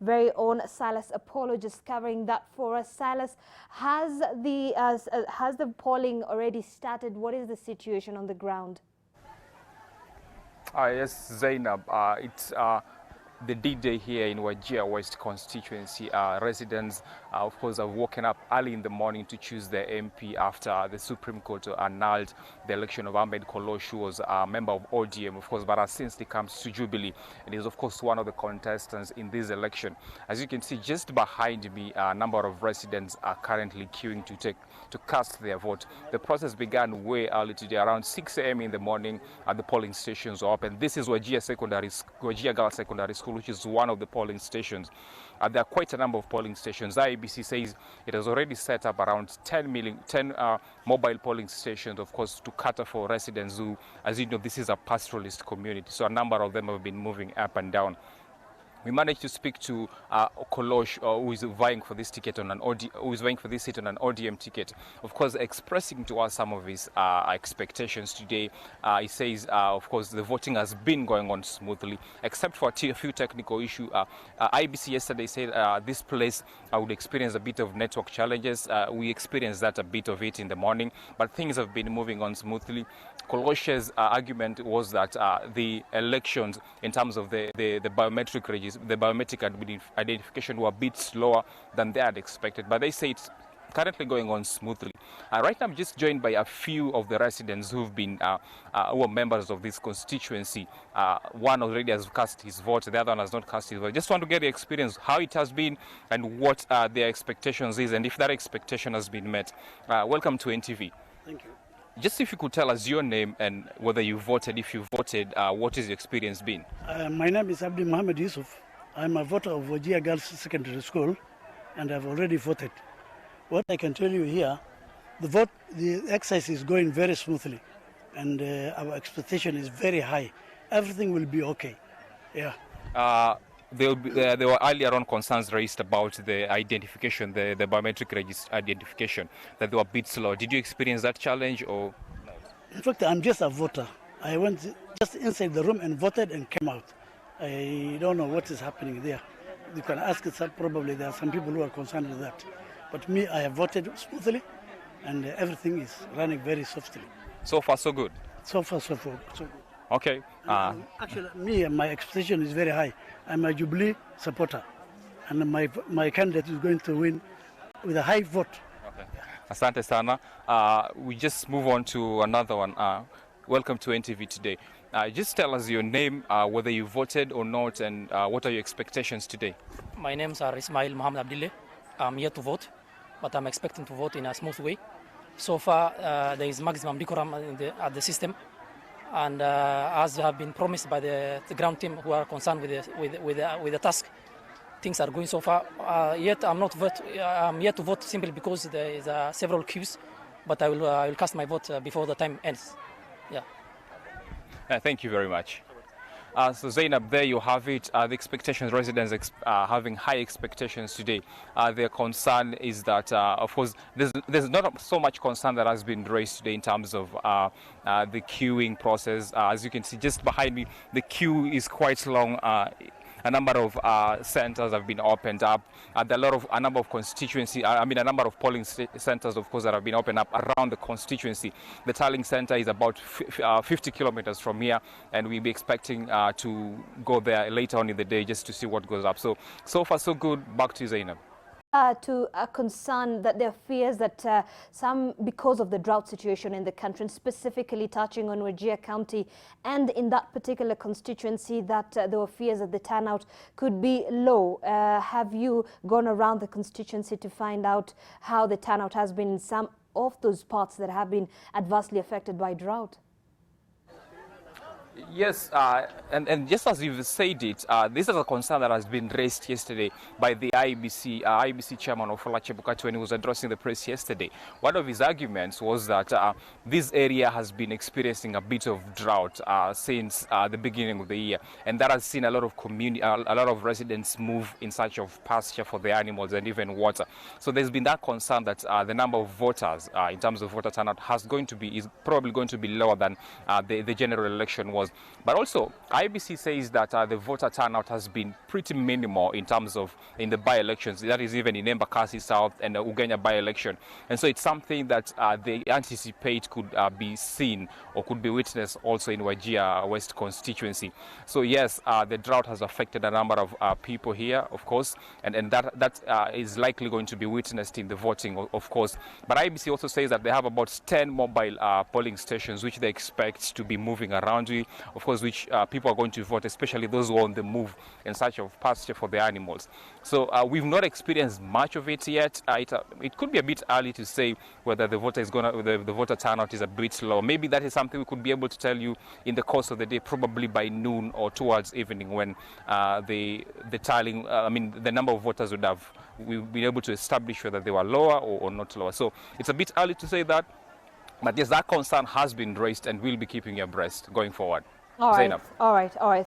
very own Silas Apologist covering that for us. Silas, has the polling already started? What is the situation on the ground? Yes, Zainab, it's the D-Day here in Wajir West constituency. Residents, of course, have woken up early in the morning to choose their MP after the Supreme Court annulled the election of Ahmed Kolosh, who was a member of ODM, of course, but has since come to Jubilee and is, of course, one of the contestants in this election. As you can see, just behind me, a number of residents are currently queuing to cast their vote. The process began way early today, around 6 a.m. in the morning. The polling stations are open. This is Wajir Girls Secondary School, which is one of the polling stations. There are quite a number of polling stations. The IEBC says it has already set up around 10 mobile polling stations, of course, to cater for residents who, as you know, this is a pastoralist community. So a number of them have been moving up and down. We managed to speak to Kolosh, who is vying for this ticket on seat on an ODM ticket. Of course, expressing to us some of his expectations today. He says, of course, the voting has been going on smoothly, except for a few technical issues. IBC yesterday said this place would experience a bit of network challenges. We experienced that a bit of it in the morning, but things have been moving on smoothly. Kolosh's argument was that the elections, in terms of the biometric registration, the biometric identification were a bit slower than they had expected, but they say it's currently going on smoothly. Right now, I'm just joined by a few of the residents who've been who are members of this constituency. One already has cast his vote, the other one has not cast his vote. Just want to get the experience, how it has been, and what their expectations is, and if that expectation has been met. Welcome to NTV. Thank you. Just if you could tell us your name and whether you voted. If you voted, what has your experience been? My name is Abdi Mohammed Yusuf. I'm a voter of Wajir Girls Secondary School, and I've already voted. What I can tell you here, the exercise is going very smoothly, and our expectation is very high. Everything will be okay. Yeah. There were earlier on concerns raised about the identification, the biometric identification, that they were a bit slow. Did you experience that challenge, or? In fact, I'm just a voter. I went just inside the room and voted and came out. I don't know what is happening there. You can ask it, probably there are some people who are concerned with that. But me, I have voted smoothly, and everything is running very softly. So far, so good? So far, so good. Okay. Actually, my expectation is very high. I'm a Jubilee supporter, and my candidate is going to win with a high vote. Okay. Asante sana. We just move on to another one. Welcome to NTV today. Just tell us your name, whether you voted or not, and what are your expectations today? My names are Ismail Mohammed Abdille. I'm here to vote, but I'm expecting to vote in a smooth way. So far, there is maximum decorum at the system, and as have been promised by the ground team who are concerned with the task, things are going so far. Yet I'm yet to vote simply because there is several queues, but I will cast my vote before the time ends. Yeah. Thank you very much. So Zainab, there you have it. The expectations, residents having high expectations today. Their concern is that, of course, there's not so much concern that has been raised today in terms of the queuing process. As you can see just behind me, the queue is quite long. A number of centers have been opened up. There are a number of a number of polling centers, of course, that have been opened up around the constituency. The tallying center is about 50 kilometers from here, and we'll be expecting to go there later on in the day just to see what goes up. So far, so good. Back to you, Zainab. To a concern that there are fears that because of the drought situation in the country, and specifically touching on Wajir County and in that particular constituency, that there were fears that the turnout could be low. Have you gone around the constituency to find out how the turnout has been in some of those parts that have been adversely affected by drought? Yes, and just as you've said it, this is a concern that has been raised yesterday by the IBC chairman of Chebukati when he was addressing the press yesterday. One of his arguments was that this area has been experiencing a bit of drought since the beginning of the year, and that has seen a lot of residents move in search of pasture for their animals and even water. So there's been that concern that the number of voters in terms of voter turnout is probably going to be lower than the general election was course. But also, IBC says that the voter turnout has been pretty minimal in terms of in the by-elections. That is even in Embakasi South and the Ugenya by-election. And so it's something that they anticipate could be seen or could be witnessed also in Wajir West constituency. So yes, the drought has affected a number of people here, of course, and that is likely going to be witnessed in the voting, of course. But IBC also says that they have about 10 mobile polling stations which they expect to be moving around, of course, which people are going to vote, especially those who are on the move in search of pasture for their animals. So we've not experienced much of it yet. It could be a bit early to say whether the voter turnout is a bit low. Maybe that is something we could be able to tell you in the course of the day, probably by noon or towards evening, when the tallying, the number of voters we've been able to establish whether they were lower or not lower. So it's a bit early to say that, but yes, that concern has been raised and we'll be keeping you abreast going forward. All right, Zainab. all right.